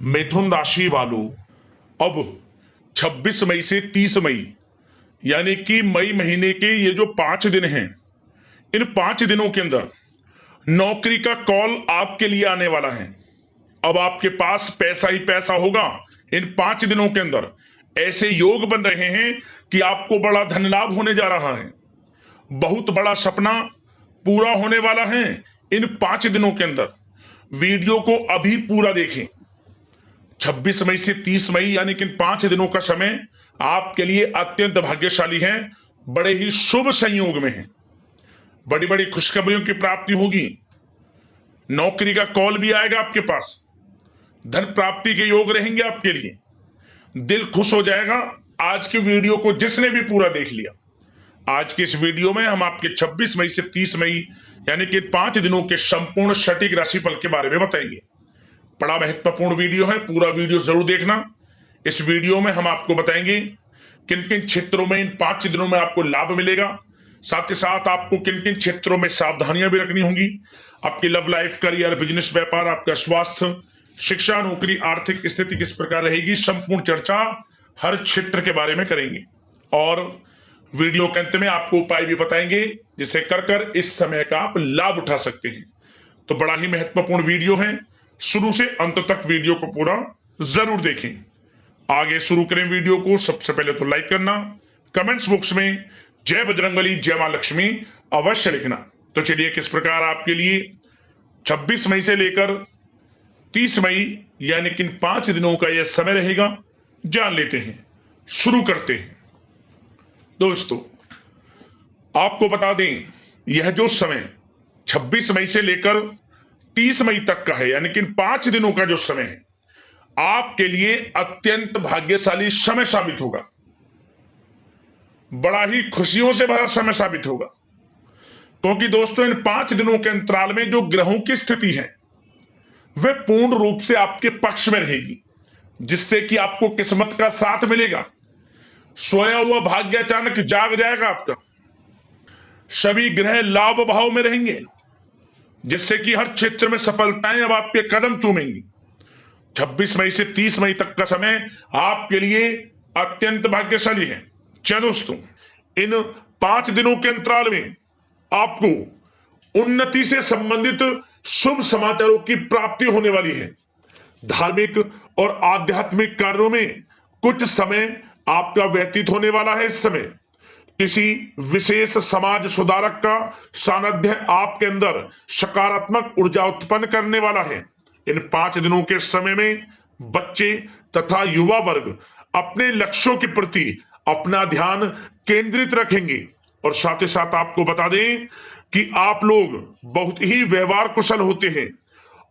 मिथुन राशि वालों, अब 26 मई से 30 मई यानी कि मई महीने के ये जो 5 दिन हैं, इन 5 दिनों के अंदर नौकरी का कॉल आपके लिए आने वाला है। अब आपके पास पैसा ही पैसा होगा। इन 5 दिनों के अंदर ऐसे योग बन रहे हैं कि आपको बड़ा धन लाभ होने जा रहा है। बहुत बड़ा सपना पूरा होने वाला है इन 5 दिनों के अंदर। वीडियो को अभी पूरा देखें। 26 मई से 30 मई यानी कि इन 5 दिनों का समय आपके लिए अत्यंत भाग्यशाली है, बड़े ही शुभ संयोग में है। बड़ी बड़ी खुशखबरियों की प्राप्ति होगी। नौकरी का कॉल भी आएगा आपके पास। धन प्राप्ति के योग रहेंगे आपके लिए। दिल खुश हो जाएगा। आज की वीडियो को जिसने भी पूरा देख लिया, आज के इस वीडियो में हम आपके 26 मई से 30 मई यानी कि 5 दिनों के संपूर्ण सटीक राशिफल के बारे में बताएंगे। बड़ा महत्वपूर्ण वीडियो है, पूरा वीडियो जरूर देखना। इस वीडियो में हम आपको बताएंगे किन किन क्षेत्रों में इन 5 दिनों में आपको लाभ मिलेगा, साथ ही साथ आपको किन किन क्षेत्रों में सावधानियां भी रखनी होंगी। आपकी लव लाइफ, करियर, बिजनेस, व्यापार, आपका स्वास्थ्य, शिक्षा, नौकरी, आर्थिक स्थिति किस प्रकार रहेगी, संपूर्ण चर्चा हर क्षेत्र के बारे में करेंगे। और वीडियो के अंत में आपको उपाय भी बताएंगे जिसे कर इस समय का आप लाभ उठा सकते हैं। तो बड़ा ही महत्वपूर्ण वीडियो है, शुरू से अंत तक वीडियो को पूरा जरूर देखें। आगे शुरू करें वीडियो को। सबसे पहले तो लाइक करना, कमेंट्स बॉक्स में जय बजरंगबली, जय मां लक्ष्मी अवश्य लिखना। तो चलिए किस प्रकार आपके लिए 26 मई से लेकर 30 मई यानी कि 5 दिनों का यह समय रहेगा, जान लेते हैं। शुरू करते हैं। दोस्तों, आपको बता दें, यह जो समय 26 मई से लेकर 30 मई तक का है यानी कि 5 दिनों का जो समय है, आपके लिए अत्यंत भाग्यशाली समय साबित होगा। बड़ा ही खुशियों से भरा समय साबित होगा, क्योंकि दोस्तों इन 5 दिनों के अंतराल में जो ग्रहों की स्थिति है वह पूर्ण रूप से आपके पक्ष में रहेगी, जिससे कि आपको किस्मत का साथ मिलेगा। सोया हुआ भाग्य अचानक जाग जाएगा आपका। सभी ग्रह लाभ भाव में रहेंगे, जिससे कि हर क्षेत्र में सफलताएं अब आपके कदम चूमेंगी। 26 मई से 30 मई तक का समय आपके लिए अत्यंत भाग्यशाली है। चलो दोस्तों, इन 5 दिनों के अंतराल में आपको उन्नति से संबंधित शुभ समाचारों की प्राप्ति होने वाली है। धार्मिक और आध्यात्मिक कार्यों में कुछ समय आपका व्यतीत होने वाला है। इस समय किसी विशेष समाज सुधारक का सानिध्य आपके अंदर सकारात्मक ऊर्जा उत्पन्न करने वाला है। इन 5 दिनों के समय में बच्चे तथा युवा वर्ग अपने लक्ष्यों के प्रति अपना ध्यान केंद्रित रखेंगे। और साथ ही साथ आपको बता दें कि आप लोग बहुत ही व्यवहार कुशल होते हैं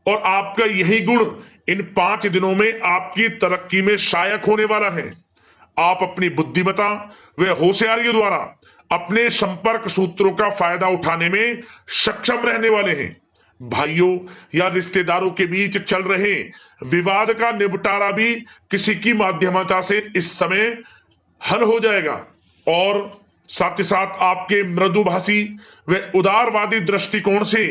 और आपका यही गुण इन 5 दिनों में आपकी तरक्की में सहायक होने वाला है। आप अपनी बुद्धिमत्ता व होशियारी द्वारा अपने संपर्क सूत्रों का फायदा उठाने में सक्षम रहने वाले हैं। भाइयों या रिश्तेदारों के बीच चल रहे विवाद का निपटारा भी किसी की माध्यमता से इस समय हल हो जाएगा। और साथ ही साथ आपके मृदुभाषी व उदारवादी दृष्टिकोण से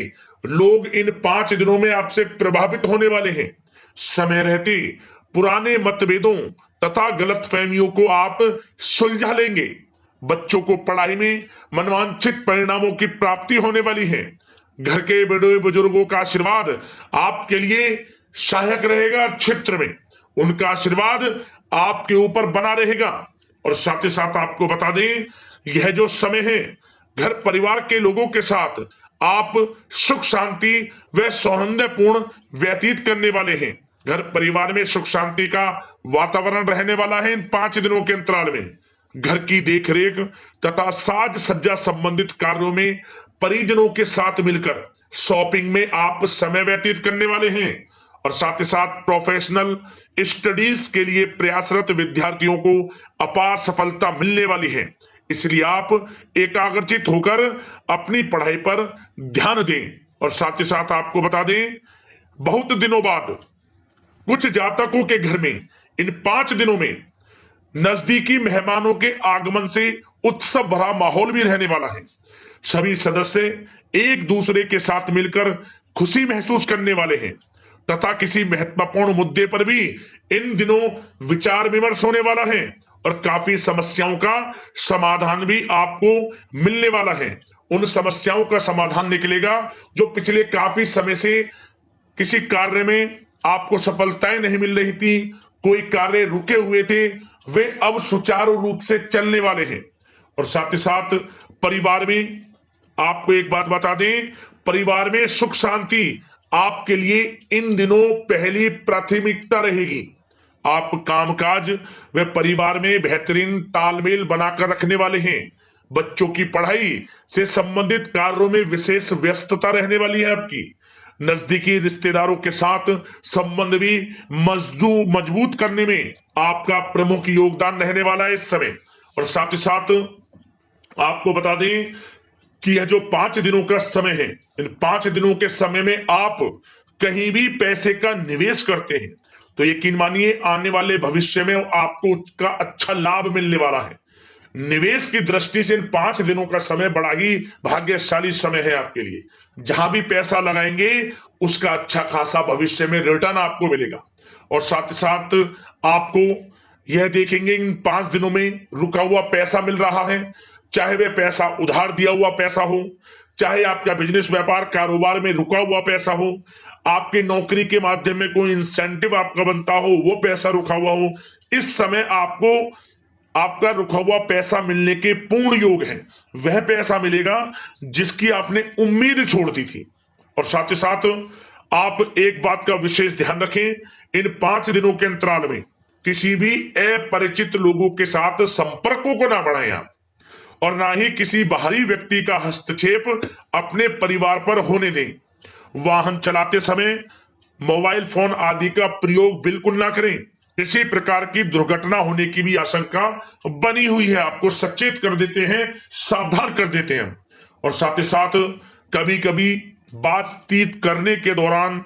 लोग इन 5 दिनों में आपसे प्रभावित होने वाले हैं। समय रहते पुराने मतभेदों तथा गलतफहमियों को आप सुलझा लेंगे। बच्चों को पढ़ाई में मनवांछित परिणामों की प्राप्ति होने वाली है। घर के बड़े बुजुर्गों का आशीर्वाद आपके लिए सहायक रहेगा। क्षेत्र में उनका आशीर्वाद आपके ऊपर बना रहेगा। और साथ ही साथ आपको बता दें, यह जो समय है घर परिवार के लोगों के साथ आप सुख शांति व सौहार्दपूर्ण व्यतीत करने वाले हैं। घर परिवार में सुख शांति का वातावरण रहने वाला है। इन 5 दिनों के अंतराल में घर की देखरेख तथा साज सज्जा संबंधित कार्यों में परिजनों के साथ मिलकर शॉपिंग में आप समय व्यतीत करने वाले हैं। और साथ ही साथ प्रोफेशनल स्टडीज के लिए प्रयासरत विद्यार्थियों को अपार सफलता मिलने वाली है। इसलिए आप एकाग्रचित होकर अपनी पढ़ाई पर ध्यान दें। और साथ ही साथ आपको बता दें, बहुत दिनों बाद कुछ जातकों के घर में इन 5 दिनों में नजदीकी मेहमानों के आगमन से उत्सव भरा माहौल भी रहने वाला है। सभी सदस्य एक दूसरे के साथ मिलकर खुशी महसूस करने वाले हैं। तथा किसी महत्वपूर्ण मुद्दे पर भी इन दिनों विचार विमर्श होने वाला है और काफी समस्याओं का समाधान भी आपको मिलने वाला है। उन समस्याओं का समाधान निकलेगा जो पिछले काफी समय से किसी कार्य में आपको सफलताएं नहीं मिल रही थी, कोई कार्य रुके हुए थे, वे अब सुचारू रूप से चलने वाले हैं। और साथ ही साथ परिवार में आपको एक बात बता दें, परिवार में सुख शांति आपके लिए इन दिनों पहली प्राथमिकता रहेगी। आप कामकाज व परिवार में बेहतरीन तालमेल बनाकर रखने वाले हैं। बच्चों की पढ़ाई से संबंधित कार्यों में विशेष व्यस्तता रहने वाली है आपकी। नजदीकी रिश्तेदारों के साथ संबंध भी मजबूत करने में आपका प्रमुख योगदान रहने वाला है इस समय। और साथ ही साथ आपको बता दें कि यह जो 5 दिनों का समय है, इन 5 दिनों के समय में आप कहीं भी पैसे का निवेश करते हैं तो यकीन मानिए आने वाले भविष्य में आपको उसका अच्छा लाभ मिलने वाला है। निवेश की दृष्टि से इन 5 दिनों का समय बड़ा ही भाग्यशाली समय है आपके लिए। जहां भी पैसा लगाएंगे उसका अच्छा खासा भविष्य में रिटर्न आपको मिलेगा। और साथ ही साथ आपको यह देखेंगे इन 5 दिनों में रुका हुआ पैसा मिल रहा है, चाहे वह पैसा उधार दिया हुआ पैसा हो, चाहे आपका बिजनेस व्यापार कारोबार में रुका हुआ पैसा हो, आपकी नौकरी के माध्यम में कोई इंसेंटिव आपका बनता हो, वो पैसा रुका हुआ हो, इस समय आपको आपका रुका हुआ पैसा मिलने के पूर्ण योग है। वह पैसा मिलेगा जिसकी आपने उम्मीद छोड़ दी थी। और साथ ही साथ आप एक बात का विशेष ध्यान रखें, इन 5 दिनों के अंतराल में किसी भी अपरिचित लोगों के साथ संपर्कों को ना बढ़ाएं आप, और ना ही किसी बाहरी व्यक्ति का हस्तक्षेप अपने परिवार पर होने दें। वाहन चलाते समय मोबाइल फोन आदि का प्रयोग बिल्कुल ना करें। किसी प्रकार की दुर्घटना होने की भी आशंका बनी हुई है, आपको सचेत कर देते हैं, सावधान कर देते हैं। और साथ ही साथ कभी कभी बातचीत करने के दौरान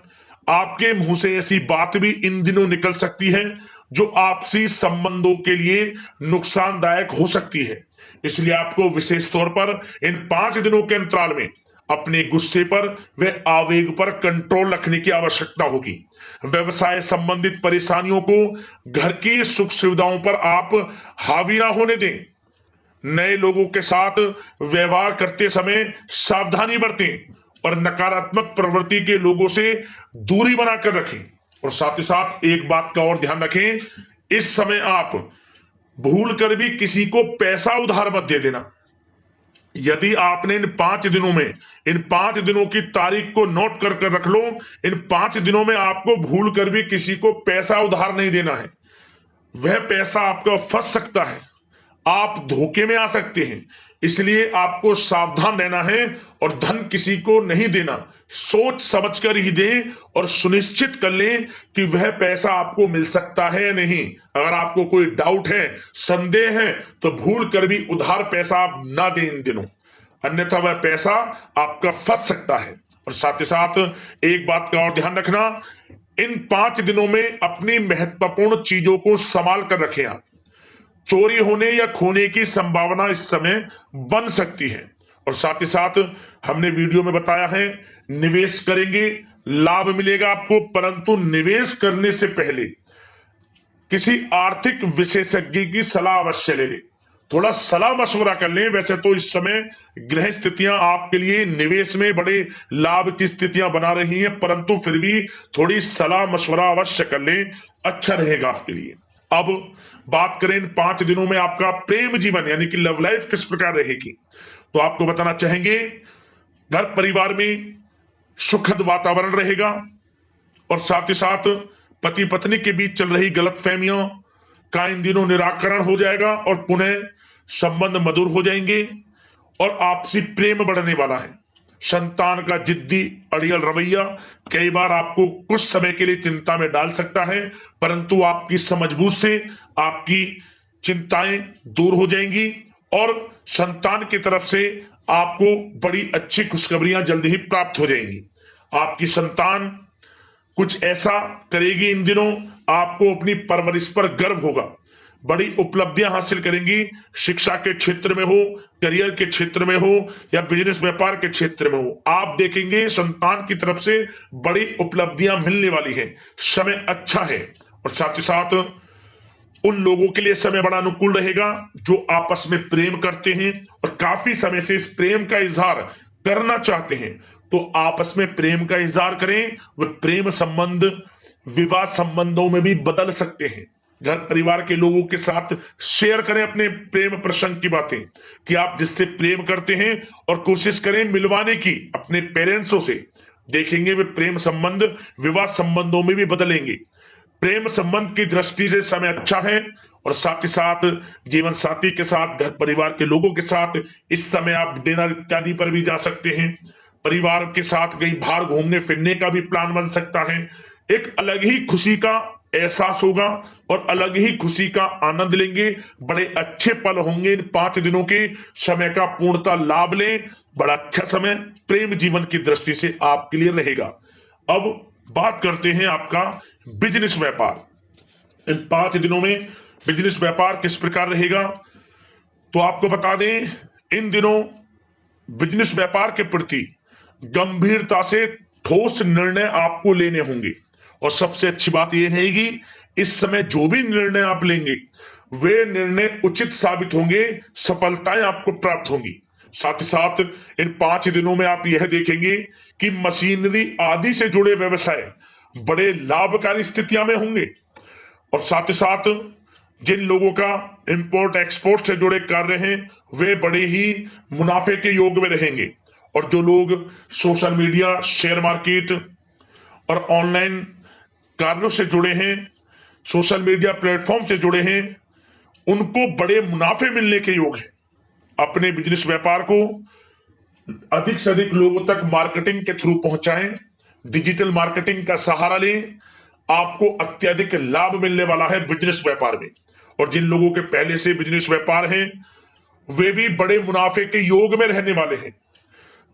आपके मुंह से ऐसी बात भी इन दिनों निकल सकती है जो आपसी संबंधों के लिए नुकसानदायक हो सकती है। इसलिए आपको विशेष तौर पर इन 5 दिनों के अंतराल में अपने गुस्से पर व आवेग पर कंट्रोल रखने की आवश्यकता होगी। व्यवसाय संबंधित परेशानियों को घर की सुख सुविधाओं पर आप हावी ना होने दें। नए लोगों के साथ व्यवहार करते समय सावधानी बरतें और नकारात्मक प्रवृत्ति के लोगों से दूरी बनाकर रखें। और साथ ही साथ एक बात का और ध्यान रखें, इस समय आप भूल कर भी किसी को पैसा उधार मत दे देना। यदि आपने इन 5 दिनों में इन 5 दिनों की तारीख को नोट कर रख लो, इन 5 दिनों में आपको भूल कर भी किसी को पैसा उधार नहीं देना है। वह पैसा आपका फंस सकता है, आप धोखे में आ सकते हैं। इसलिए आपको सावधान रहना है और धन किसी को नहीं देना। सोच समझ कर ही दें और सुनिश्चित कर लें कि वह पैसा आपको मिल सकता है या नहीं। अगर आपको कोई डाउट है, संदेह है, तो भूल कर भी उधार पैसा आप ना दें इन दिनों, अन्यथा वह पैसा आपका फंस सकता है। और साथ ही साथ एक बात का और ध्यान रखना, इन 5 दिनों में अपनी महत्वपूर्ण चीजों को संभाल कर रखें आप। चोरी होने या खोने की संभावना इस समय बन सकती है। और साथ ही साथ हमने वीडियो में बताया है, निवेश करेंगे लाभ मिलेगा आपको, परंतु निवेश करने से पहले किसी आर्थिक विशेषज्ञ की सलाह अवश्य ले लें, थोड़ा सलाह मशवरा कर लें। वैसे तो इस समय ग्रह स्थितियां आपके लिए निवेश में बड़े लाभ की स्थितियां बना रही हैं, परंतु फिर भी थोड़ी सलाह मशवरा अवश्य कर लें, अच्छा रहेगा आपके लिए। अब बात करें इन 5 दिनों में आपका प्रेम जीवन यानी कि लव लाइफ किस प्रकार रहेगी, तो आपको बताना चाहेंगे घर परिवार में सुखद वातावरण रहेगा। और साथ ही साथ पति पत्नी के बीच चल रही गलतफहमियों का इन दिनों निराकरण हो जाएगा और पुनः संबंध मधुर हो जाएंगे और आपसी प्रेम बढ़ने वाला है। संतान का जिद्दी अड़ियल रवैया कई बार आपको कुछ समय के लिए चिंता में डाल सकता है, परंतु आपकी समझबूझ से आपकी चिंताएं दूर हो जाएंगी और संतान की तरफ से आपको बड़ी अच्छी खुशखबरियां जल्दी ही प्राप्त हो जाएंगी। आपकी संतान कुछ ऐसा करेगी इन दिनों, आपको अपनी परवरिश पर गर्व होगा। बड़ी उपलब्धियां हासिल करेंगी। शिक्षा के क्षेत्र में हो, करियर के क्षेत्र में हो या बिजनेस व्यापार के क्षेत्र में हो, आप देखेंगे संतान की तरफ से बड़ी उपलब्धियां मिलने वाली है। समय अच्छा है और साथ ही साथ उन लोगों के लिए समय बड़ा अनुकूल रहेगा जो आपस में प्रेम करते हैं और काफी समय से इस प्रेम का इजहार करना चाहते हैं। तो आपस में प्रेम का इजहार करें। वे प्रेम संबंध विवाह संबंधों में भी बदल सकते हैं। घर परिवार के लोगों के साथ शेयर करें अपने प्रेम प्रसंग की बातें कि आप जिससे प्रेम करते हैं और कोशिश करें मिलवाने की अपने पेरेंट्सों से। देखेंगे वे प्रेम संबंध विवाह संबंधों में भी बदलेंगे। प्रेम संबंध की दृष्टि से समय अच्छा है और साथ ही साथ जीवन साथी के साथ, घर परिवार के लोगों के साथ इस समय आप डिनर इत्यादि पर भी जा सकते हैं। परिवार के साथ कहीं बाहर घूमने फिरने का भी प्लान बन सकता है। एक अलग ही खुशी का एहसास होगा और अलग ही खुशी का आनंद लेंगे। बड़े अच्छे पल होंगे। इन 5 दिनों के समय का पूर्णता लाभ लें। बड़ा अच्छा समय प्रेम जीवन की दृष्टि से आपके लिए रहेगा। अब बात करते हैं आपका बिजनेस व्यापार। इन 5 दिनों में बिजनेस व्यापार किस प्रकार रहेगा, तो आपको बता दें इन दिनों बिजनेस व्यापार के प्रति गंभीरता से ठोस निर्णय आपको लेने होंगे। और सबसे अच्छी बात यह रहेगी इस समय जो भी निर्णय आप लेंगे वे निर्णय उचित साबित होंगे, सफलताएं आपको प्राप्त होंगी। साथ ही साथ इन 5 दिनों में आप यह देखेंगे कि मशीनरी आदि से जुड़े व्यवसाय बड़े लाभकारी स्थितियां में होंगे। और साथ ही साथ जिन लोगों का इंपोर्ट एक्सपोर्ट से जुड़े कार्य हैं वे बड़े ही मुनाफे के योग में रहेंगे। और जो लोग सोशल मीडिया, शेयर मार्केट और ऑनलाइन कार्यों से जुड़े हैं, सोशल मीडिया प्लेटफॉर्म से जुड़े हैं, उनको बड़े मुनाफे मिलने के योग हैं। अपने बिजनेस व्यापार को अधिक से अधिक लोगों तक मार्केटिंग के थ्रू पहुंचाएं, डिजिटल मार्केटिंग का सहारा लें। आपको अत्यधिक लाभ मिलने वाला है बिजनेस व्यापार में। और जिन लोगों के पहले से बिजनेस व्यापार है वे भी बड़े मुनाफे के योग में रहने वाले हैं।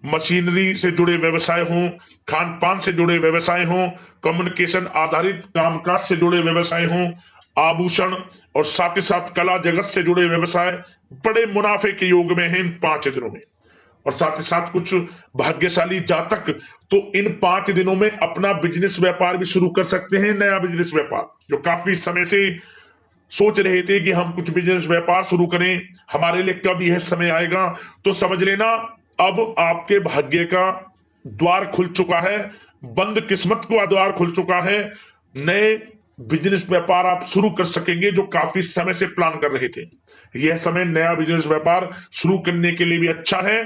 मशीनरी से जुड़े व्यवसाय हों, खान पान से जुड़े व्यवसाय हों, कम्युनिकेशन आधारित कामकाज से जुड़े व्यवसाय हों, आभूषण और साथ ही साथ कला जगत से जुड़े व्यवसाय बड़े मुनाफे के योग में हैं इन 5 दिनों में। और साथ ही साथ कुछ भाग्यशाली जातक तो इन 5 दिनों में अपना बिजनेस व्यापार भी शुरू कर सकते हैं। नया बिजनेस व्यापार जो काफी समय से सोच रहे थे कि हम कुछ बिजनेस व्यापार शुरू करें, हमारे लिए कब यह समय आएगा, तो समझ लेना अब आपके भाग्य का द्वार खुल चुका है। बंद किस्मत का द्वार खुल चुका है। नए बिजनेस व्यापार आप शुरू कर सकेंगे जो काफी समय से प्लान कर रहे थे। यह समय नया बिजनेस व्यापार शुरू करने के लिए भी अच्छा है।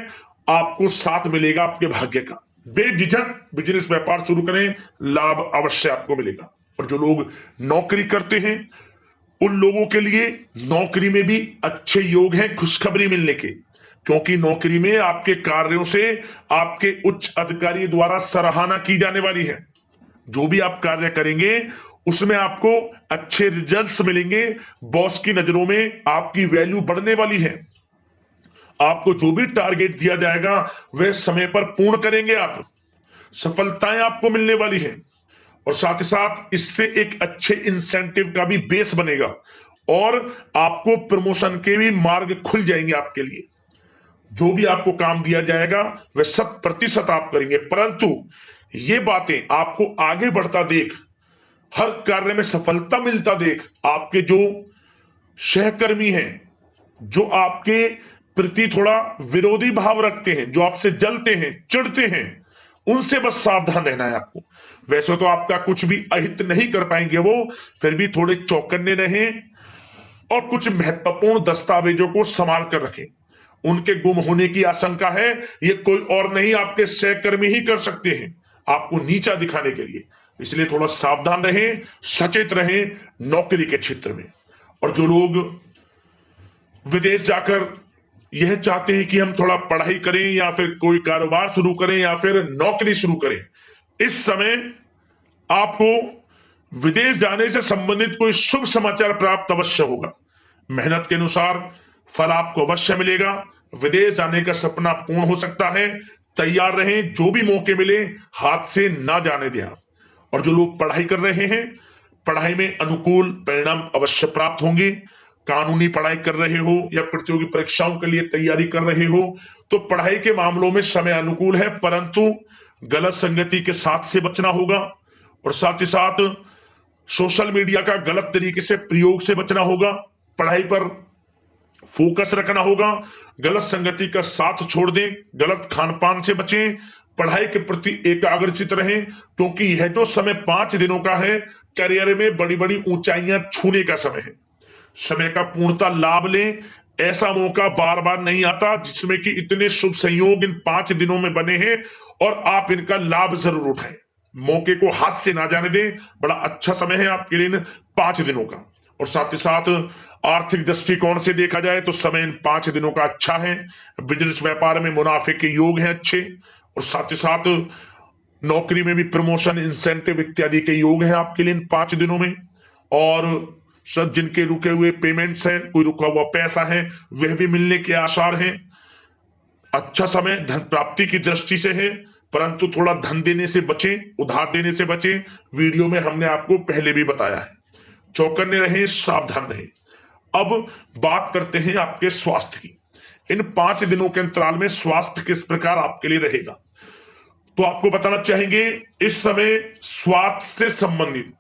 आपको साथ मिलेगा आपके भाग्य का। बेझिझक बिजनेस व्यापार शुरू करें, लाभ अवश्य आपको मिलेगा। और जो लोग नौकरी करते हैं उन लोगों के लिए नौकरी में भी अच्छे योग हैं खुशखबरी मिलने के, क्योंकि नौकरी में आपके कार्यों से आपके उच्च अधिकारी द्वारा सराहना की जाने वाली है। जो भी आप कार्य करेंगे उसमें आपको अच्छे रिजल्ट्स मिलेंगे। बॉस की नजरों में आपकी वैल्यू बढ़ने वाली है। आपको जो भी टारगेट दिया जाएगा वह समय पर पूर्ण करेंगे आप। सफलताएं आपको मिलने वाली है। और साथ ही साथ इससे एक अच्छे इंसेंटिव का भी बेस बनेगा और आपको प्रमोशन के भी मार्ग खुल जाएंगे आपके लिए। जो भी आपको काम दिया जाएगा वह 100% आप करेंगे। परंतु ये बातें आपको आगे बढ़ता देख, हर कार्य में सफलता मिलता देख, आपके जो सहकर्मी हैं, जो आपके प्रति थोड़ा विरोधी भाव रखते हैं, जो आपसे जलते हैं, चिढ़ते हैं, उनसे बस सावधान रहना है आपको। वैसे तो आपका कुछ भी अहित नहीं कर पाएंगे वो, फिर भी थोड़े चौकन्ने रहें और कुछ महत्वपूर्ण दस्तावेजों को संभाल कर रखें। उनके गुम होने की आशंका है, ये कोई और नहीं आपके सहकर्मी ही कर सकते हैं आपको नीचा दिखाने के लिए। इसलिए थोड़ा सावधान रहें, सचेत रहें नौकरी के क्षेत्र में। और जो लोग विदेश जाकर यह चाहते हैं कि हम थोड़ा पढ़ाई करें या फिर कोई कारोबार शुरू करें या फिर नौकरी शुरू करें, इस समय आपको विदेश जाने से संबंधित कोई शुभ समाचार प्राप्त अवश्य होगा। मेहनत के अनुसार फल आपको अवश्य मिलेगा। विदेश जाने का सपना पूर्ण हो सकता है। तैयार रहें, जो भी मौके मिले हाथ से ना जाने दें आप। और जो लोग पढ़ाई कर रहे हैं, पढ़ाई में अनुकूल परिणाम अवश्य प्राप्त होंगे। कानूनी पढ़ाई कर रहे हो या प्रतियोगी परीक्षाओं के लिए तैयारी कर रहे हो तो पढ़ाई के मामलों में समय अनुकूल है, परंतु गलत संगति के साथ से बचना होगा और साथ ही साथ सोशल मीडिया का गलत तरीके से प्रयोग से बचना होगा। पढ़ाई पर फोकस रखना होगा, गलत संगति का साथ छोड़ दें, गलत खान पान से बचें, पढ़ाई के प्रति एकाग्रचित रहें, क्योंकि यह जो समय 5 दिनों का है करियर में बड़ी बड़ी ऊंचाइयां छूने का समय है। समय का पूर्णता लाभ लें, ऐसा मौका बार बार नहीं आता जिसमें कि इतने शुभ संयोग इन 5 दिनों में बने हैं और आप इनका लाभ जरूर उठाएं। मौके को हाथ से ना जाने दें, बड़ा अच्छा समय है आपके लिए इन 5 दिनों का। और साथ ही साथ आर्थिक दृष्टिकोण से देखा जाए तो समय इन 5 दिनों का अच्छा है। बिजनेस व्यापार में मुनाफे के योग हैं अच्छे, और साथ ही साथ नौकरी में भी प्रमोशन, इंसेंटिव इत्यादि के योग हैं आपके लिए इन 5 दिनों में। और सब जिनके रुके हुए पेमेंट्स हैं, कोई रुका हुआ पैसा है, वह भी मिलने के आसार हैं। अच्छा समय धन प्राप्ति की दृष्टि से है, परंतु थोड़ा धन देने से बचें, उधार देने से बचें। वीडियो में हमने आपको पहले भी बताया है। चौकन्ने रहें, सावधान रहें। अब बात करते हैं आपके स्वास्थ्य की। इन 5 दिनों के अंतराल में स्वास्थ्य किस प्रकार आपके लिए रहेगा, तो आपको बताना चाहेंगे इस समय स्वास्थ्य से संबंधित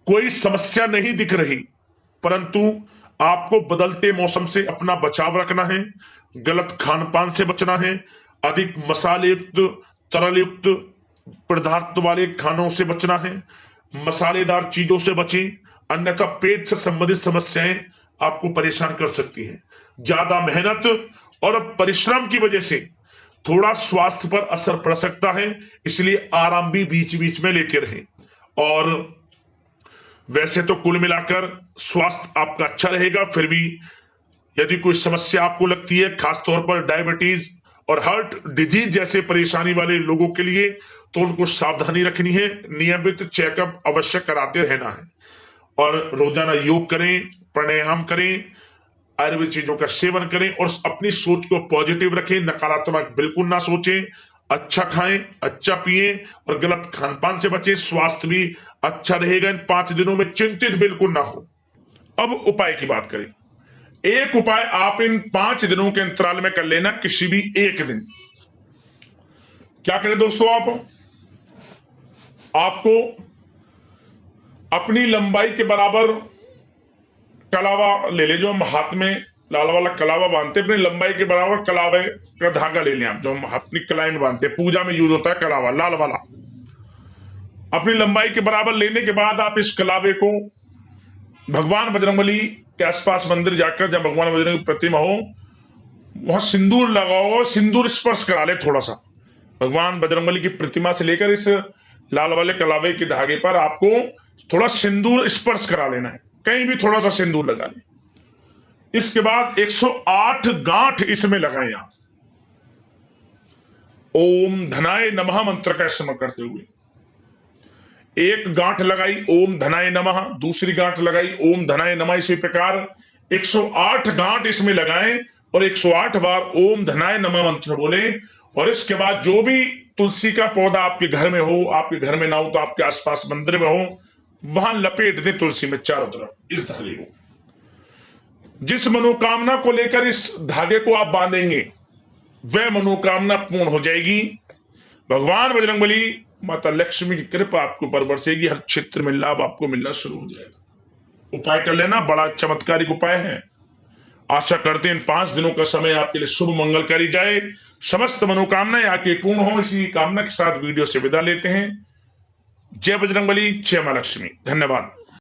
कोई समस्या नहीं दिख रही, परंतु आपको बदलते मौसम से अपना बचाव रखना है, गलत खान पान से बचना है, अधिक मसाले युक्त, तरल युक्त पदार्थ वाले खानों से बचना है, मसालेदार चीजों से बचें, अन्यथा पेट से संबंधित समस्याएं आपको परेशान कर सकती हैं। ज्यादा मेहनत और परिश्रम की वजह से थोड़ा स्वास्थ्य पर असर पड़ सकता है, इसलिए आराम भी बीच बीच में लेते रहें। और वैसे तो कुल मिलाकर स्वास्थ्य आपका अच्छा रहेगा, फिर भी यदि कोई समस्या आपको लगती है, खासतौर पर डायबिटीज और हार्ट डिजीज जैसे परेशानी वाले लोगों के लिए, तो उनको सावधानी रखनी है, नियमित चेकअप अवश्य कराते रहना है और रोजाना योग करें, प्राणायाम करें, आयुर्वेद चीजों का सेवन करें और अपनी सोच को पॉजिटिव रखें, नकारात्मक बिल्कुल ना सोचें, अच्छा खाएं, अच्छा पिएं और गलत खान पान से बचें। स्वास्थ्य भी अच्छा रहेगा इन 5 दिनों में, चिंतित बिल्कुल ना हो। अब उपाय की बात करें। एक उपाय आप इन 5 दिनों के अंतराल में कर लेना, किसी भी एक दिन। क्या करें दोस्तों, आपको अपनी लंबाई के बराबर कलावा ले ले, जो हम हाथ में लाल वाला कलावा बांधते हैं, अपनी लंबाई के बराबर कलावे का धागा ले लें आप, जो हम अपनी कलाई में बांधते हैं, पूजा में यूज होता है कलावा लाल वाला। अपनी लंबाई के बराबर लेने के बाद आप इस कलावे को भगवान बजरंगबली के आसपास मंदिर जाकर, जब भगवान बजरंग की प्रतिमा हो वहां सिंदूर लगाओ, सिंदूर स्पर्श करा ले थोड़ा सा। भगवान बजरंगबली की प्रतिमा से लेकर इस लाल वाले कलावे के धागे पर आपको थोड़ा सिंदूर स्पर्श करा लेना है, कहीं भी थोड़ा सा सिंदूर लगा लें। इसके बाद 108 गांठ इसमें लगाएं आप, ओम धनाय नमः मंत्र का स्मरण करते हुए। एक गांठ लगाई ओम धनाय नमः, दूसरी गांठ लगाई ओम धनाय नमः, इसी प्रकार 108 गांठ इसमें लगाएं और 108 बार ओम धनाय नमः मंत्र बोले। और इसके बाद जो भी तुलसी का पौधा आपके घर में हो, आपके घर में ना हो तो आपके आसपास मंदिर में हो, वहां लपेट दें तुलसी में चारों तरफ इस धागे को। जिस मनोकामना को लेकर इस धागे को आप बांधेंगे वह मनोकामना पूर्ण हो जाएगी। भगवान बजरंगबली, माता लक्ष्मी की कृपा आपको पर बरसेगी, हर क्षेत्र में लाभ आपको मिलना शुरू हो जाएगा। उपाय कर लेना, बड़ा चमत्कारिक उपाय है। आशा करते हैं इन 5 दिनों का समय आपके लिए शुभ मंगलकारी जाए, समस्त मनोकामनाएं आके पूर्ण हो। इसी कामना के साथ वीडियो से विदा लेते हैं। जय बजरंगबली, जय मां लक्ष्मी। धन्यवाद।